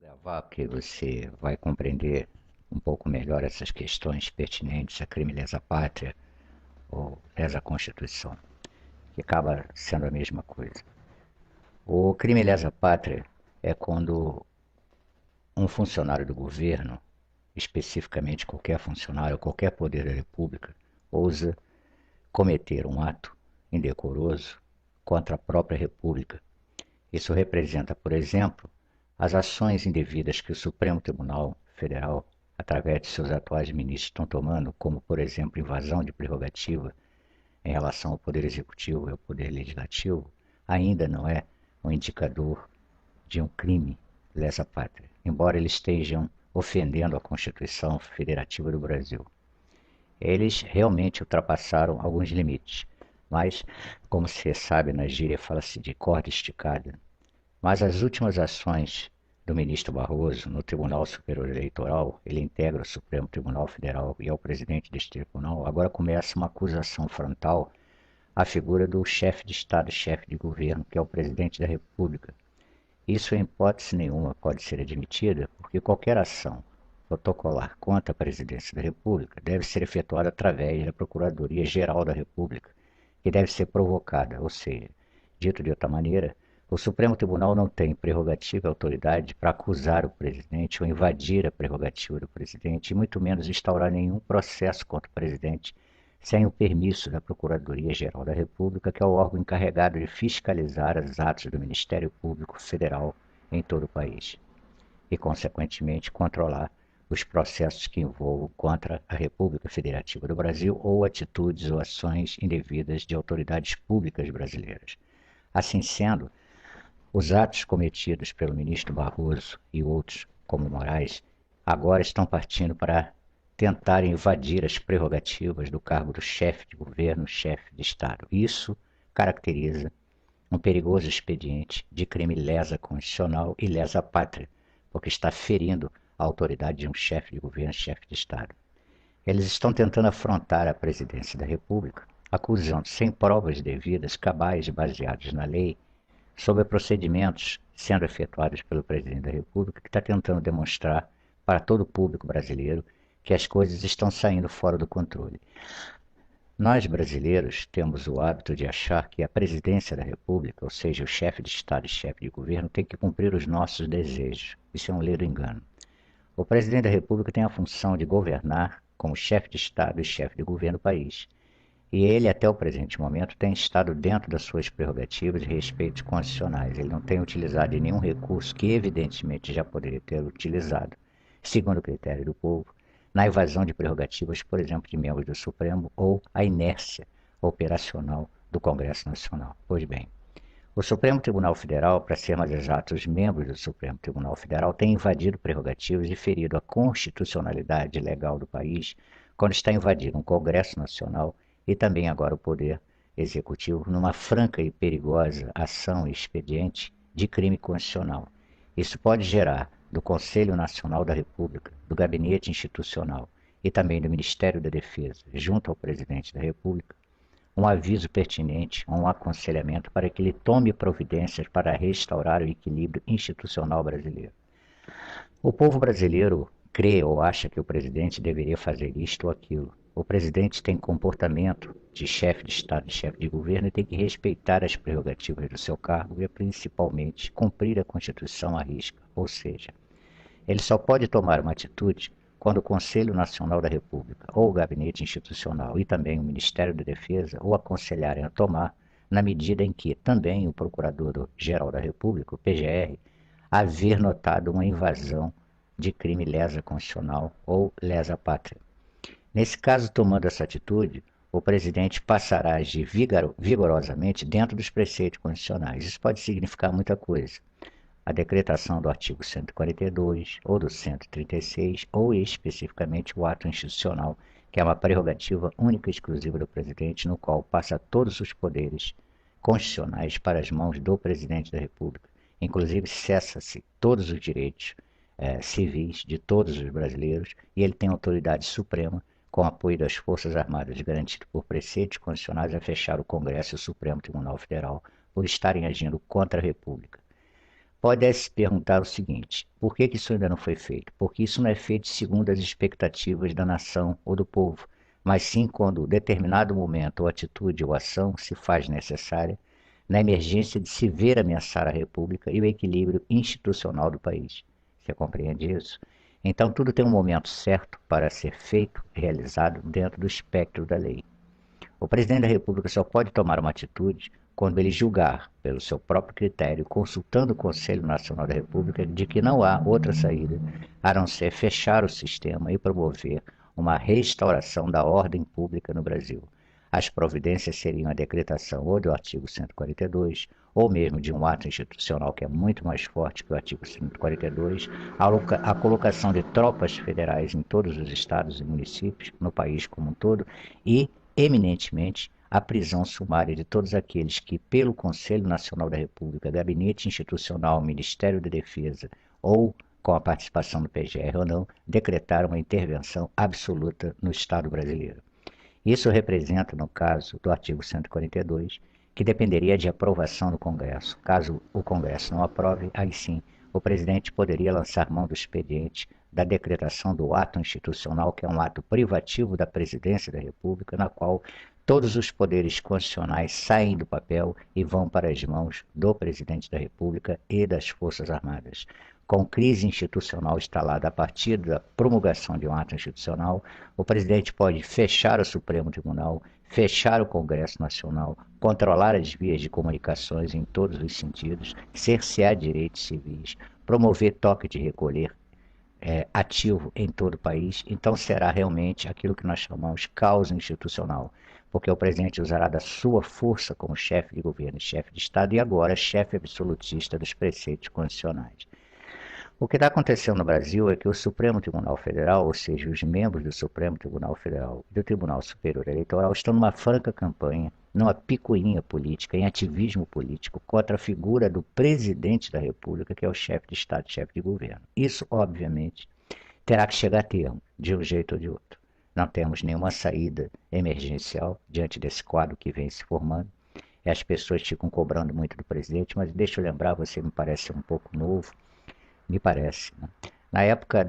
Gravar que você vai compreender um pouco melhor essas questões pertinentes a crime lesa pátria ou lesa Constituição, que acaba sendo a mesma coisa. O crime lesa pátria é quando um funcionário do governo, especificamente qualquer funcionário, qualquer poder da República, ousa cometer um ato indecoroso contra a própria República. Isso representa, por exemplo, as ações indevidas que o Supremo Tribunal Federal, através de seus atuais ministros, estão tomando, como, por exemplo, invasão de prerrogativa em relação ao Poder Executivo e ao Poder Legislativo, ainda não é um indicador de um crime lesa pátria, embora eles estejam ofendendo a Constituição Federativa do Brasil. Eles realmente ultrapassaram alguns limites, mas, como você sabe, na gíria fala-se de corda esticada. Mas as últimas ações do ministro Barroso no Tribunal Superior Eleitoral, ele integra o Supremo Tribunal Federal e é o presidente deste tribunal, agora começa uma acusação frontal à figura do chefe de Estado, chefe de governo, que é o presidente da República. Isso, em hipótese nenhuma, pode ser admitida, porque qualquer ação protocolar contra a presidência da República deve ser efetuada através da Procuradoria-Geral da República, que deve ser provocada, ou seja, dito de outra maneira, o Supremo Tribunal não tem prerrogativa e autoridade para acusar o presidente ou invadir a prerrogativa do presidente, e muito menos instaurar nenhum processo contra o presidente sem o permisso da Procuradoria-Geral da República, que é o órgão encarregado de fiscalizar os atos do Ministério Público Federal em todo o país e, consequentemente, controlar os processos que envolvam contra a República Federativa do Brasil ou atitudes ou ações indevidas de autoridades públicas brasileiras. Assim sendo, os atos cometidos pelo ministro Barroso e outros, como Moraes, agora estão partindo para tentar invadir as prerrogativas do cargo do chefe de governo, chefe de Estado. Isso caracteriza um perigoso expediente de crime lesa constitucional e lesa pátria, porque está ferindo a autoridade de um chefe de governo, chefe de Estado. Eles estão tentando afrontar a presidência da República, acusando, sem provas devidas, cabais baseados na lei, sobre procedimentos sendo efetuados pelo presidente da República, que está tentando demonstrar para todo o público brasileiro que as coisas estão saindo fora do controle. Nós, brasileiros, temos o hábito de achar que a presidência da República, ou seja, o chefe de Estado e chefe de governo, tem que cumprir os nossos desejos. Isso é um ledo engano. O presidente da República tem a função de governar como chefe de Estado e chefe de governo do país. E ele, até o presente momento, tem estado dentro das suas prerrogativas e respeitos constitucionais. Ele não tem utilizado nenhum recurso que, evidentemente, já poderia ter utilizado, segundo o critério do povo, na invasão de prerrogativas, por exemplo, de membros do Supremo ou a inércia operacional do Congresso Nacional. Pois bem, o Supremo Tribunal Federal, para ser mais exato, os membros do Supremo Tribunal Federal têm invadido prerrogativas e ferido a constitucionalidade legal do país quando está invadindo um Congresso Nacional e também agora o Poder Executivo numa franca e perigosa ação e expediente de crime constitucional. Isso pode gerar do Conselho Nacional da República, do Gabinete Institucional e também do Ministério da Defesa, junto ao Presidente da República, um aviso pertinente, um aconselhamento para que ele tome providências para restaurar o equilíbrio institucional brasileiro. O povo brasileiro crê ou acha que o presidente deveria fazer isto ou aquilo. O presidente tem comportamento de chefe de Estado e chefe de governo e tem que respeitar as prerrogativas do seu cargo e, principalmente, cumprir a Constituição à risca, ou seja, ele só pode tomar uma atitude quando o Conselho Nacional da República, ou o Gabinete Institucional e também o Ministério da Defesa o aconselharem a tomar, na medida em que também o Procurador-Geral da República, o PGR, haver notado uma invasão de crime lesa constitucional ou lesa pátria. Nesse caso, tomando essa atitude, o presidente passará a agir vigorosamente dentro dos preceitos constitucionais. Isso pode significar muita coisa. A decretação do artigo 142 ou do 136, ou especificamente o ato institucional, que é uma prerrogativa única e exclusiva do presidente, no qual passa todos os poderes constitucionais para as mãos do presidente da República. Inclusive, cessa-se todos os direitos civis de todos os brasileiros e ele tem autoridade suprema, com apoio das Forças Armadas, garantido por preceitos constitucionais, a fechar o Congresso e o Supremo Tribunal Federal por estarem agindo contra a República. Pode se perguntar o seguinte: por que que isso ainda não foi feito? Porque isso não é feito segundo as expectativas da nação ou do povo, mas sim quando determinado momento ou atitude ou ação se faz necessária na emergência de se ver ameaçar a República e o equilíbrio institucional do país. Você compreende isso? Então tudo tem um momento certo para ser feito, realizado dentro do espectro da lei. O presidente da República só pode tomar uma atitude quando ele julgar, pelo seu próprio critério, consultando o Conselho Nacional da República, de que não há outra saída a não ser fechar o sistema e promover uma restauração da ordem pública no Brasil. As providências seriam a decretação ou do artigo 142, ou mesmo de um ato institucional que é muito mais forte que o artigo 142, a colocação de tropas federais em todos os estados e municípios, no país como um todo, e eminentemente a prisão sumária de todos aqueles que, pelo Conselho Nacional da República, Gabinete Institucional, Ministério da Defesa ou com a participação do PGR ou não, decretaram uma intervenção absoluta no Estado brasileiro. Isso representa, no caso do artigo 142, que dependeria de aprovação do Congresso. Caso o Congresso não aprove, aí sim o presidente poderia lançar mão do expediente da decretação do ato institucional, que é um ato privativo da Presidência da República, na qual todos os poderes constitucionais saem do papel e vão para as mãos do Presidente da República e das Forças Armadas. Com crise institucional instalada a partir da promulgação de um ato institucional, o presidente pode fechar o Supremo Tribunal, fechar o Congresso Nacional, controlar as vias de comunicações em todos os sentidos, cercear direitos civis, promover toque de recolher ativo em todo o país. Então será realmente aquilo que nós chamamos caos institucional, porque o presidente usará da sua força como chefe de governo e chefe de Estado e agora chefe absolutista dos preceitos constitucionais. O que está acontecendo no Brasil é que o Supremo Tribunal Federal, ou seja, os membros do Supremo Tribunal Federal e do Tribunal Superior Eleitoral, estão numa franca campanha, numa picuinha política, em ativismo político, contra a figura do presidente da República, que é o chefe de Estado, chefe de governo. Isso, obviamente, terá que chegar a termo, de um jeito ou de outro. Não temos nenhuma saída emergencial diante desse quadro que vem se formando. E as pessoas ficam cobrando muito do presidente, mas deixa eu lembrar, você me parece um pouco novo, me parece. Né? Na época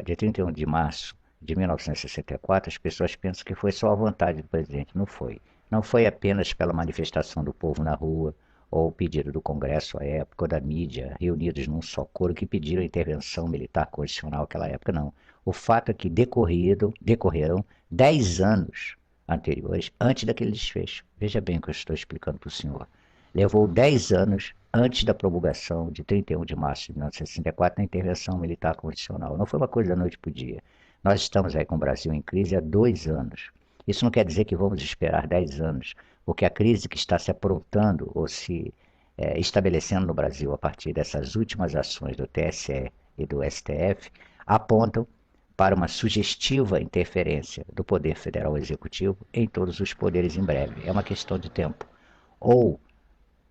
de 31 de março de 1964, as pessoas pensam que foi só a vontade do presidente. Não foi. Não foi apenas pela manifestação do povo na rua, ou o pedido do Congresso à época, ou da mídia, reunidos num só coro, que pediram a intervenção militar constitucional naquela época, não. O fato é que decorreram 10 anos anteriores, antes daquele desfecho. Veja bem o que eu estou explicando para o senhor. Levou 10 anos antes da promulgação de 31 de março de 1964 na intervenção militar condicional. Não foi uma coisa da noite para o dia. Nós estamos aí com o Brasil em crise há 2 anos. Isso não quer dizer que vamos esperar 10 anos, porque a crise que está se aprontando ou se estabelecendo no Brasil a partir dessas últimas ações do TSE e do STF apontam para uma sugestiva interferência do Poder Federal Executivo em todos os poderes em breve. É uma questão de tempo. Ou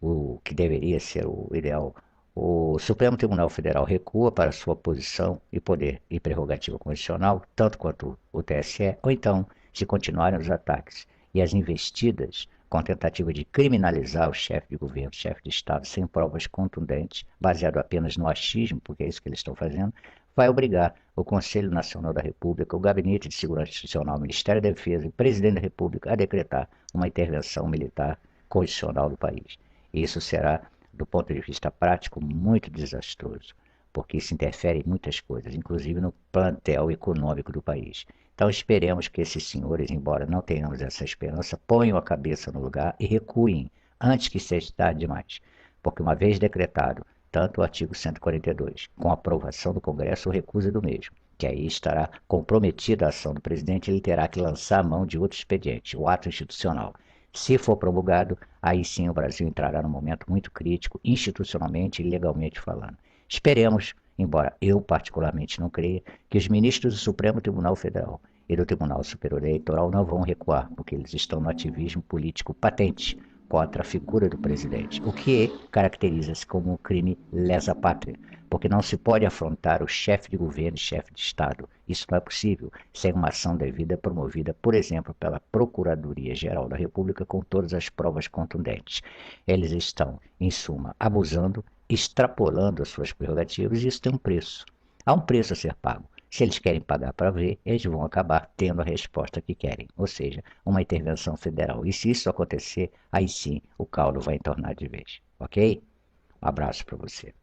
o que deveria ser o ideal, o Supremo Tribunal Federal recua para sua posição e poder e prerrogativa constitucional, tanto quanto o TSE, ou então, se continuarem os ataques e as investidas com tentativa de criminalizar o chefe de governo, chefe de Estado, sem provas contundentes, baseado apenas no achismo, porque é isso que eles estão fazendo, vai obrigar o Conselho Nacional da República, o Gabinete de Segurança Institucional, o Ministério da Defesa e o Presidente da República a decretar uma intervenção militar constitucional do país. Isso será, do ponto de vista prático, muito desastroso, porque isso interfere em muitas coisas, inclusive no plantel econômico do país. Então esperemos que esses senhores, embora não tenhamos essa esperança, ponham a cabeça no lugar e recuem antes que seja tarde demais. Porque uma vez decretado, tanto o artigo 142, com a aprovação do Congresso, o recusa do mesmo, que aí estará comprometida a ação do presidente, ele terá que lançar a mão de outro expediente, o ato institucional. Se for promulgado, aí sim o Brasil entrará num momento muito crítico, institucionalmente e legalmente falando. Esperemos, embora eu particularmente não creia, que os ministros do Supremo Tribunal Federal e do Tribunal Superior Eleitoral não vão recuar, porque eles estão no ativismo político patente contra a figura do presidente, o que caracteriza-se como um crime lesa pátria, porque não se pode afrontar o chefe de governo e chefe de Estado. Isso não é possível sem uma ação devida promovida, por exemplo, pela Procuradoria-Geral da República com todas as provas contundentes. Eles estão, em suma, abusando extrapolando as suas prerrogativas, e isso tem um preço. Há um preço a ser pago. Se eles querem pagar para ver, eles vão acabar tendo a resposta que querem, ou seja, uma intervenção federal. E se isso acontecer, aí sim o caldo vai entornar de vez. Ok? Um abraço para você.